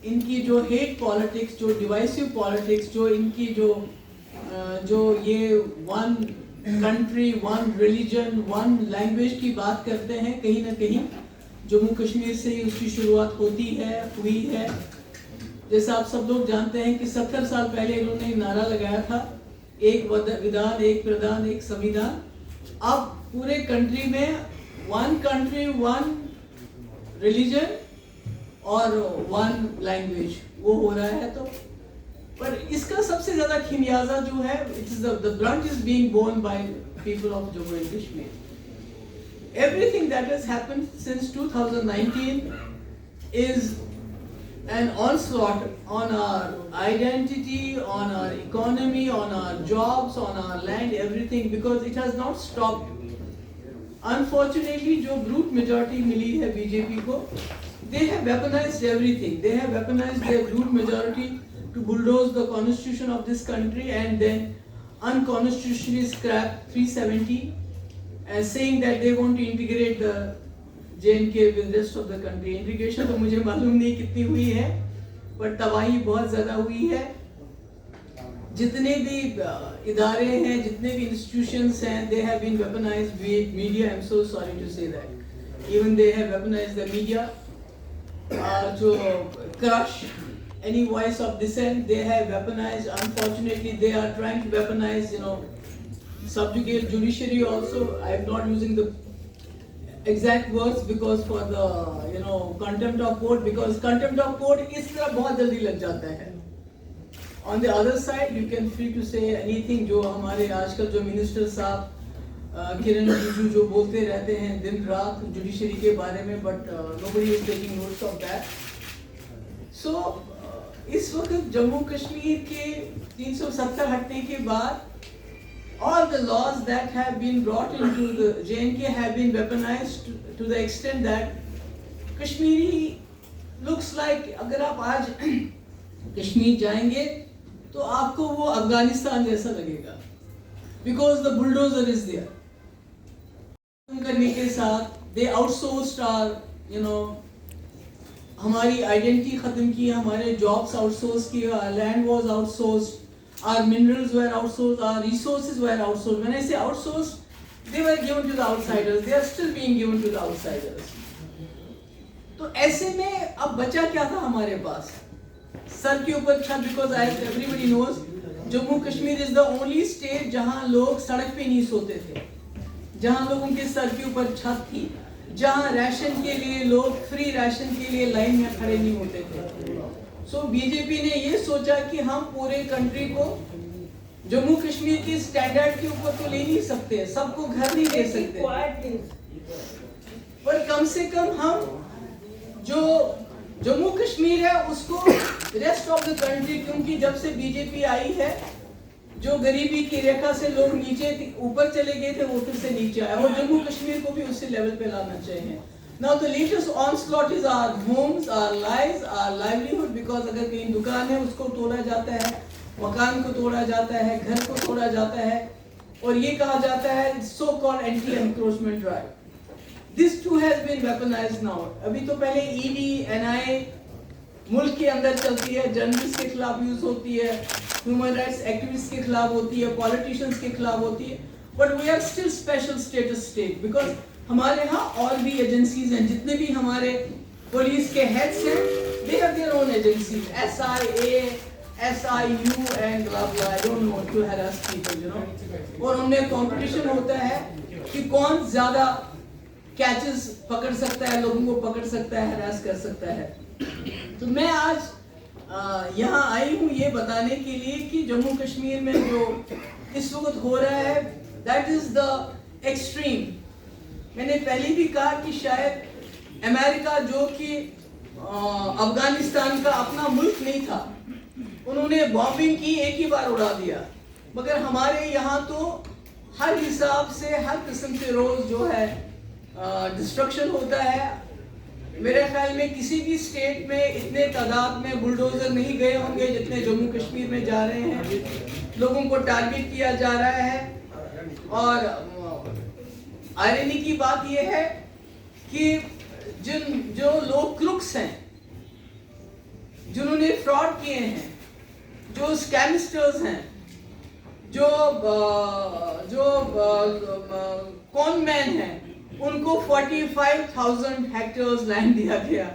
ان کی جو hate politics, جو ڈیوائسو پالیٹکس, جو ان کی جو یہ one country, one religion, one language کی بات کرتے ہیں, کہیں نہ کہیں جموں کشمیر سے ہی اس کی شروعات ہوئی ہے. جیسا آپ سب لوگ جانتے ہیں کہ 70 سال پہلے انہوں نے نعرہ لگایا تھا, ایک ودان, ایک پردھان, ایک سمویدھان. اب پورے کنٹری میں ون کنٹری, ون ریلیجن اور ون لینگویج وہ ہو رہا ہے. تو پر اس کا سب سے زیادہ خمیازہ جو ہے, the brunt is being borne by people of Jammu and Kashmir. Everything that has happened since 2019 is an onslaught on our identity, on our economy, on our jobs, on our land, everything, because it has not stopped. Unfortunately, jo brute majority mili hai BJP ko, they have weaponized everything. They have weaponized their brute majority to bulldoze the constitution of this country and then unconstitutionally scrap 370, saying that they want to integrate the J&K with the rest of the country. Integration تو مجھے معلوم نہیں کتنی ہوئی ہے, پر تباہی بہت زیادہ ہوئی ہے. جتنے بھی ادارے ہیں, جتنے بھی انسٹیٹیوشنز ہیں, they have been weaponized. Be it media, I'm so sorry to say that. Even they have weaponized the media to crush any voice of dissent. They have weaponized, unfortunately, they are trying to weaponize, subjugate judiciary also. I am not using the exact words because for the contempt of court, because contempt of court is طرح بہت جلدی لگ جاتا ہے. On the other side, you can free to say anything. جو ہمارے آج کل جو منسٹر صاحب کرن رجیجو جو بولتے رہتے ہیں دن رات جوڈیشری کے بارے میں, but nobody is taking notes of that. So اس وقت جموں کشمیر کے 370 ہٹنے کے بعد all the laws that have been brought into the J&K have been weaponized to the extent that Kashmiri looks like, اگر آپ آج کشمیر جائیں گے تو آپ کو وہ افغانستان جیسا لگے گا, because the bulldozer is there. کرنے کے ساتھ they outsourced our, ہماری آئیڈینٹی ختم کی, ہمارے جابس آؤٹ سورس کیا, land was outsourced, our minerals were outsourced, our resources were outsourced. When I say outsourced, they were given to the outsiders. They are still being given to the outsiders. تو ایسے میں اب بچا کیا تھا ہمارے پاس سر کے اوپر چھت, because everybody knows Jammu Kashmir is the only state جہاں لوگ سڑک پہ نہیں سوتے تھے, جہاں لوگوں کے سر کے اوپر چھت تھی, جہاں ریشن کے لیے لوگ فری ریشن کے لیے لائن میں کھڑے نہیں ہوتے تھے. سو بی جے پی نے یہ سوچا کہ ہم پورے کنٹری کو جموں کشمیر کے اسٹینڈرڈ کے اوپر تو لے نہیں سکتے, سب کو گھر نہیں دے سکتے, پر کم سے کم ہم جو جموں کشمیر ہے اس کو ریسٹ آف دا کنٹری, کیونکہ جب سے بی جے پی آئی ہے جو غریبی کی ریکھا سے لوگ نیچے اوپر چلے گئے تھے وہ پھر سے نیچے آئے, اور جموں کشمیر کو بھی اسی لیول پہ لانا چاہیے. Now the latest onslaught is our homes, our lives, our livelihood, because اگر کہیں دکان ہے اس کو توڑا جاتا ہے, مکان کو توڑا جاتا ہے, گھر کو توڑا جاتا ہے, اور یہ کہا جاتا ہے so called anti-encroachment drive. This too has been weaponized now. ابھی تو پہلے ED, NIA ملک کے اندر چلتی ہے, جرنلسٹ کے خلاف یوز ہوتی ہے, ہیومن رائٹس ایکٹیوسٹ کے خلاف ہوتی ہے, پولیٹیشنز کے خلاف ہوتی ہے, but we are still special status state because ہمارے ہاں اور بھی ایجنسیز ہیں, جتنے بھی ہمارے پولیس کے ہیڈس ہیں, they have their own agencies, SIA, SIU and blah blah, I don't know to harass people, اور ان میں کمپٹیشن ہوتا ہے کہ کون زیادہ کیچز پکڑ سکتا ہے, لوگوں کو پکڑ سکتا ہے, ہراس کر سکتا ہے. تو میں آج یہاں آئی ہوں یہ بتانے کے لیے کہ جموں کشمیر میں جو اس وقت ہو رہا ہے that is the extreme. میں نے پہلے بھی کہا کہ شاید امریکہ جو کہ افغانستان کا اپنا ملک نہیں تھا, انہوں نے بامبنگ کی, ایک ہی بار اڑا دیا, مگر ہمارے یہاں تو ہر حساب سے ہر قسم سے روز جو ہے ڈسٹرکشن ہوتا ہے. میرے خیال میں کسی بھی اسٹیٹ میں اتنے تعداد میں بلڈوزر نہیں گئے ہوں گے جتنے جموں کشمیر میں جا رہے ہیں. لوگوں کو ٹارگیٹ کیا جا رہا ہے, اور آئرنی کی بات یہ ہے کہ جو لوگ کرکس ہیں, فراڈ کیے ہیں, جو اسکیمسٹرز ہیں, جو کون مین ہیں, ان کو 45,000 ہیکٹرز لینڈ دیا گیا,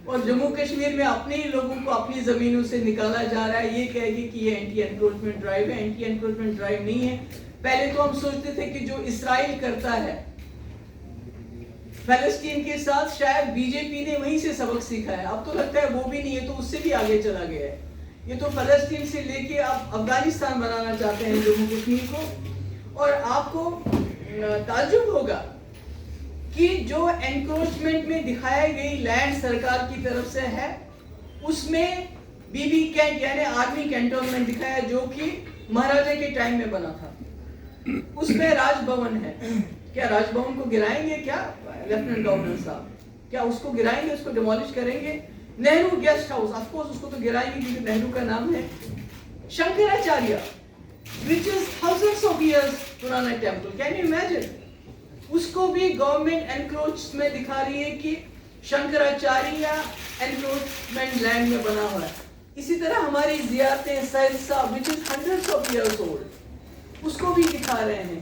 اور جموں کشمیر میں اپنے ہی لوگوں کو اپنی زمینوں سے نکالا جا رہا ہے. یہ کہے گی کہ یہ اینٹی انکروچمنٹ ڈرائیو ہے. اینٹی انکروچمنٹ ڈرائیو نہیں ہے. پہلے تو ہم سوچتے تھے کہ جو اسرائیل کرتا ہے فلسطین کے ساتھ, شاید بی جے پی نے وہیں سے سبق سیکھا ہے. اب تو لگتا ہے وہ بھی نہیں ہے, تو اس سے بھی آگے چلا گیا ہے. یہ تو فلسطین سے لے کے اب افغانستان بنانا چاہتے ہیں جموں کشمیر کو. اور آپ کو تعجب ہوگا کہ جو انکروچمنٹ میں دکھائی گئی لینڈ سرکار کی طرف سے ہے, اس میں بی بی کینٹ یعنی آرمی کینٹونمنٹ دکھایا, جو کہ مہاراجہ کے ٹائم میں بنا تھا. اس میں راج بھون ہے. کیا راج بھون کو گرائیں گے؟ کیا لیفٹیننٹ گورنر صاحب کیا اس کو گرائیں گے, اس کو ڈیمولش کریں گے؟ Nehru guest house, of course اس کو تو گرائیں گے کیونکہ نہرو کا نام ہے. Shankaracharya which is thousands of years پرانا ٹیمپل, کین یو امیجن, اس کو بھی گورنمنٹ انکروچ میں دکھا رہی ہے کہ شنکراچاریہ انکروچمنٹ لینڈ میں بنا ہوا ہے. اسی طرح ہماری زیارتیں Saharsa which is hundreds of years old, اس کو بھی دکھا رہے ہیں.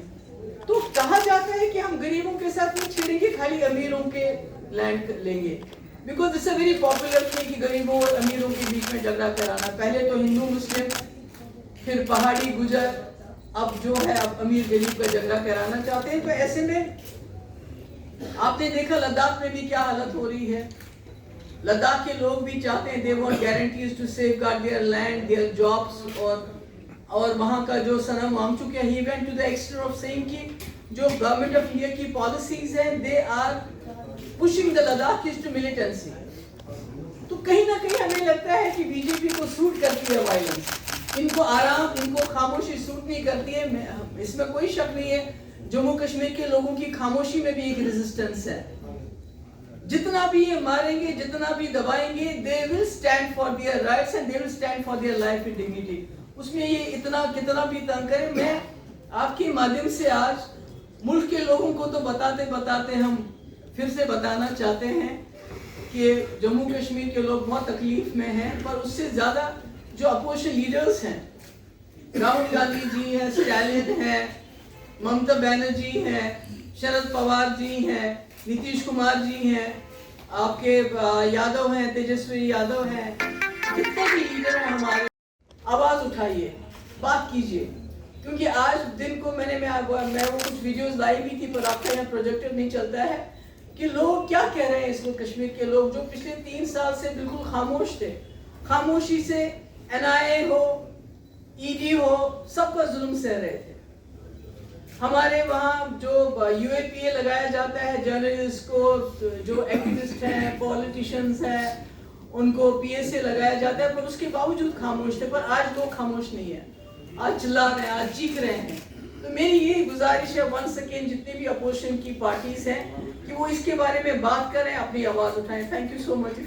تو کہا جاتا ہے کہ ہم غریبوں کے ساتھ نہیں چھیڑیں گے, خالی امیروں کے لینڈ لیں گے, because it's a very popular thing کہ غریبوں اور امیروں کے بیچ میں جھگڑا کرانا. پہلے تو ہندو مسلم, پھر پہاڑی گجر, اب جو ہے اب امیر غریب کا جھگڑا کرانا چاہتے ہیں. تو ایسے میں آپ نے دیکھا لداخ میں بھی کیا حالت ہو رہی ہے. لداخ کے لوگ بھی چاہتے ہیں, they want guarantees to safeguard their land, their jobs, اور وہاں کا جو صنم ہم چکے ہیں. He went to the extent of saying کہ جو گورنمنٹ آف انڈیا کی پالیسیز ہیں, they are pushing the Ladakhis to militancy. تو کہیں نہ کہیں ہمیں لگتا ہے کہ بی جے پی کو سوٹ کرتی ہے وائلنس, ان کو آرام, ان کو خاموشی سوٹ نہیں کرتی ہے. اس میں کوئی شک نہیں ہے, جموں کشمیر کے لوگوں کی خاموشی میں بھی ایک ریزسٹنس ہے. جتنا بھی یہ ماریں گے, جتنا بھی دبائیں گے, they will stand for their rights and they will stand for their life with dignity. اس میں یہ اتنا کتنا بھی تنگ کریں. میں آپ کے مادھیم سے آج ملک کے لوگوں کو تو بتاتے بتاتے ہم پھر سے بتانا چاہتے ہیں کہ جموں کشمیر کے لوگ بہت تکلیف میں ہیں. پر اس سے زیادہ جو اپوزیشن لیڈرز ہیں, راہل گاندھی جی ہیں, اسٹالن ہیں, ممتا بینرجی ہیں, شرد پوار جی ہیں, نیتیش کمار جی ہیں, آپ کے یادو ہیں, تیجسوی یادو ہیں, جتنے بھی لیڈر ہیں ہمارے, آواز اٹھائیے, بات کیجئے. کیونکہ آج دن کو میں وہ کچھ ویڈیوز لائی بھی تھی, پر آپ کا یہاں پروجیکٹر نہیں چلتا ہے, کہ لوگ کیا کہہ رہے ہیں اس وقت کشمیر کے لوگ, جو پچھلے 3 سال سے بالکل خاموش تھے. خاموشی سے این آئی اے ہو, ای ڈی ہو, سب کا ظلم سہ رہے تھے. ہمارے وہاں جو یو اے پی اے لگایا جاتا ہے جرنلسٹ کو, جو ایکٹیوسٹ ہیں, پولیٹیشینز ہیں, ان کو پی ایس اے لگایا جاتا ہے, پر اس کے باوجود خاموش تھے. پر آج لوگ خاموش نہیں ہیں, آج چلا رہے ہیں, آج چیخ رہے ہیں. تو میری یہی گزارش ہے ونس اگین جتنے بھی اپوزیشن کی پارٹیز ہیں کہ وہ اس کے بارے میں بات کریں, اپنی آواز اٹھائیں. Thank you so much.